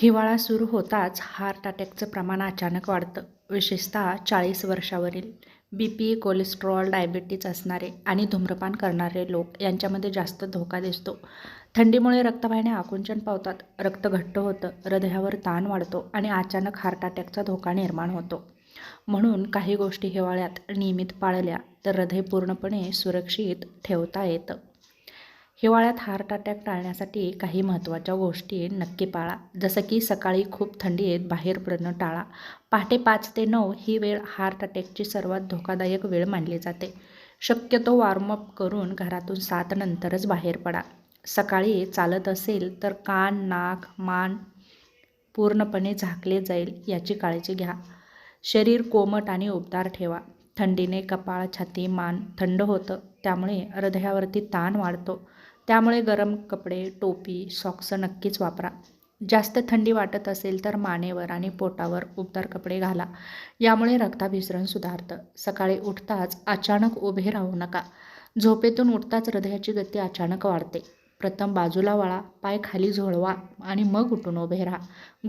हिवाळा सुरू होताच हार्ट अटॅकचं प्रमाण अचानक वाढतं. विशेषतः 40 वर्षावरील बीपी, कोलेस्ट्रॉल, डायबिटीज असणारे आणि धूम्रपान करणारे लोक यांच्यामध्ये जास्त धोका दिसतो. थंडीमुळे रक्तवाहिन्या आकुंचन पावतात, रक्त घट्ट होतं, हृदयावर ताण वाढतो आणि अचानक हार्ट अटॅकचा धोका निर्माण होतो. म्हणून काही गोष्टी हिवाळ्यात नियमित पाळल्या तर हृदय पूर्णपणे सुरक्षित ठेवता येतं. हिवाळ्यात हार्ट अटॅक टाळण्यासाठी काही महत्त्वाच्या गोष्टी नक्की पाळा. जसं की सकाळी खूप थंडीत बाहेर पडणं टाळा. पहाटे 5 ते 9 ही वेळ हार्ट अटॅकची सर्वात धोकादायक वेळ मानली जाते. शक्यतो वॉर्मअप करून घरातून 7 नंतरच बाहेर पडा. सकाळी चालत असेल तर कान, नाक, मान पूर्णपणे झाकले जाईल याची काळजी घ्या. शरीर कोमट आणि उबदार ठेवा. थंडीने कपाळ, छाती, मान थंड होतं, त्यामुळे हृदयावरती ताण वाढतो. त्यामुळे गरम कपडे, टोपी, सॉक्स नक्कीच वापरा. जास्त थंडी वाटत असेल तर मानेवर आणि पोटावर उबदार कपडे घाला. यामुळे रक्ताभिसरण सुधारतं. सकाळी उठताच अचानक उभे राहू नका. झोपेतून उठताच हृदयाची गती अचानक वाढते. प्रथम बाजूला वळा, पाय खाली झोळवा आणि मग उठून उभे राहा.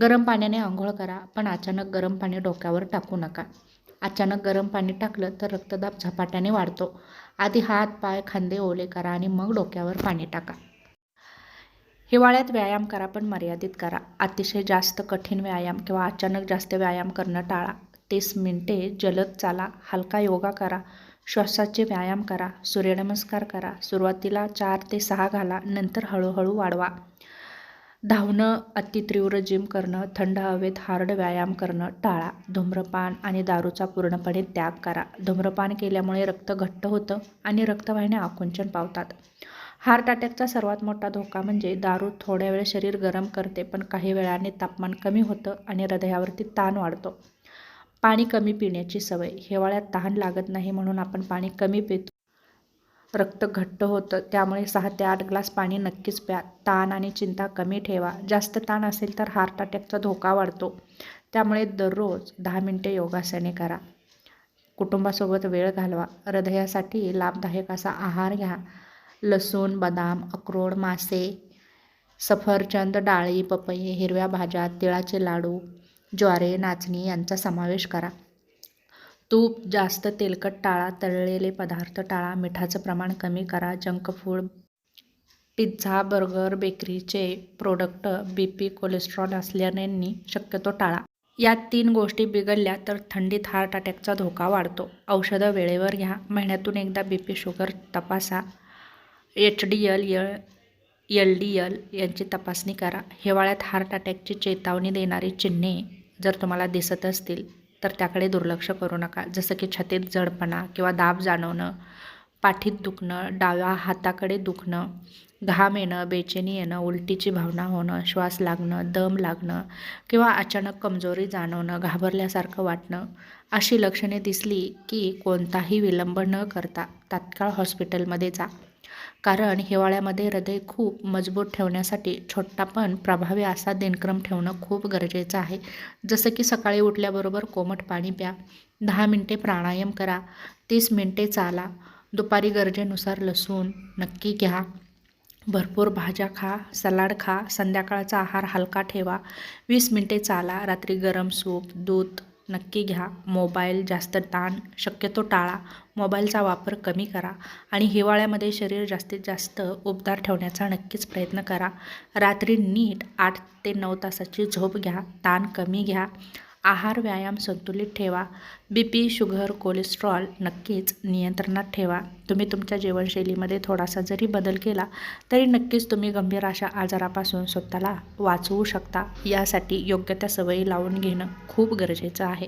गरम पाण्याने आंघोळ करा, पण अचानक गरम पाणी डोक्यावर टाकू नका. अचानक गरम पाणी टाकलं तर रक्तदाब झपाट्याने वाढतो. आधी हात, पाय, खांदे ओले करा आणि मग डोक्यावर पाणी टाका. हिवाळ्यात व्यायाम करा, पण मर्यादित करा. अतिशय जास्त कठीण व्यायाम किंवा अचानक जास्त व्यायाम करणं टाळा. 30 मिनिटे जलद चाला, हलका योगा करा, श्वासाचे व्यायाम करा, सूर्यनमस्कार करा. सुरुवातीला 4 ते 6 घाला, नंतर हळूहळू वाढवा. धावणं, अतितीव्र जिम करणं, थंड हवेत हार्ड व्यायाम करणं टाळा. धूम्रपान आणि दारूचा पूर्णपणे त्याग करा. धूम्रपान केल्यामुळे रक्त घट्ट होतं आणि रक्तवाहिन्या आकुंचन पावतात. हार्ट अटॅकचा सर्वात मोठा धोका म्हणजे दारू थोड्या वेळ शरीर गरम करते, पण काही वेळाने तापमान कमी होतं आणि हृदयावरती ताण वाढतो. पाणी कमी पिण्याची सवय. हिवाळ्यात तहान लागत नाही म्हणून आपण पाणी कमी पितो. रक्त घट्ट होतं, त्यामुळे 6 ते 8 ग्लास पाणी नक्कीच प्या. ताण आणि चिंता कमी ठेवा. जास्त ताण असेल तर हार्ट अटॅकचा धोका वाढतो. त्यामुळे दररोज 10 मिनिटे योगासने करा. कुटुंबासोबत वेळ घालवा. हृदयासाठी लाभदायक असा आहार घ्या. लसूण, बदाम, अक्रोड, मासे, सफरचंद, डाळी, पपई, हिरव्या भाज्या, तिळाचे लाडू, ज्वारी, नाचणी यांचा समावेश करा. तूप, जास्त तेलकट टाळा. तळलेले पदार्थ टाळा. मिठाचं प्रमाण कमी करा. जंक फूड, पिझ्झा, बर्गर, बेकरीचे प्रोडक्ट बीपी, कोलेस्ट्रॉल असलेल्यांनी शक्यतो टाळा. या 3 गोष्टी बिघडल्या तर थंडीत हार्ट अटॅकचा धोका वाढतो. औषधं वेळेवर घ्या. महिन्यातून एकदा बीपी, शुगर तपासा. HDL, LDL यांची तपासणी करा. हिवाळ्यात हार्ट अटॅकची चेतावणी देणारी चिन्हे जर तुम्हाला दिसत असतील तर त्याकडे दुर्लक्ष करू नका. जसं की छातीत जडपणा किंवा दाब जाणवणं, पाठीत दुखणं, डाव्या हाताकडे दुखणं, घाम येणं, बेचैनी येणं, उलटीची भावना होणं, श्वास लागणं, दम लागणं किंवा अचानक कमजोरी जाणवणं, घाबरल्यासारखं वाटणं. अशी लक्षणे दिसली की कोणताही विलंब न करता तात्काळ हॉस्पिटलमध्ये जा. कारण हिवाळ्यामध्ये हृदय खूप मजबूत ठेवण्यासाठी छोटा पण प्रभावी असा दिनक्रम ठेवणं खूप गरजेचं आहे. जसं की सकाळी उठल्याबरोबर कोमट पाणी प्या, 10 मिनिटे प्राणायाम करा, 30 मिनिटे चाला, दुपारी गरजेनुसार लसूण नक्की घ्या, भरपूर भाज्या खा, सलाड खा, संध्याकाळचा आहार हलका ठेवा, 20 मिनिटे चाला, रात्री गरम सूप, दूध नक्की घ्या. मोबाईल, जास्त ताण शक्यतो टाळा. मोबाईलचा वापर कमी करा आणि हिवाळ्यामध्ये शरीर जास्तीत जास्त उबदार ठेवण्याचा नक्कीच प्रयत्न करा. रात्री नीट 8 ते 9 तासाची झोप घ्या. ताण कमी घ्या. आहार, व्यायाम संतुलित ठेवा. बीपी, शुगर, कोलेस्ट्रॉल नक्कीच नियंत्रणात ठेवा. तुम्ही तुमच्या जीवनशैलीमध्ये थोडासा जरी बदल केला तरी नक्कीच तुम्ही गंभीर अशा आजारापासून स्वतःला वाचवू शकता. यासाठी योग्य त्या सवयी लावून घेणं खूप गरजेचं आहे.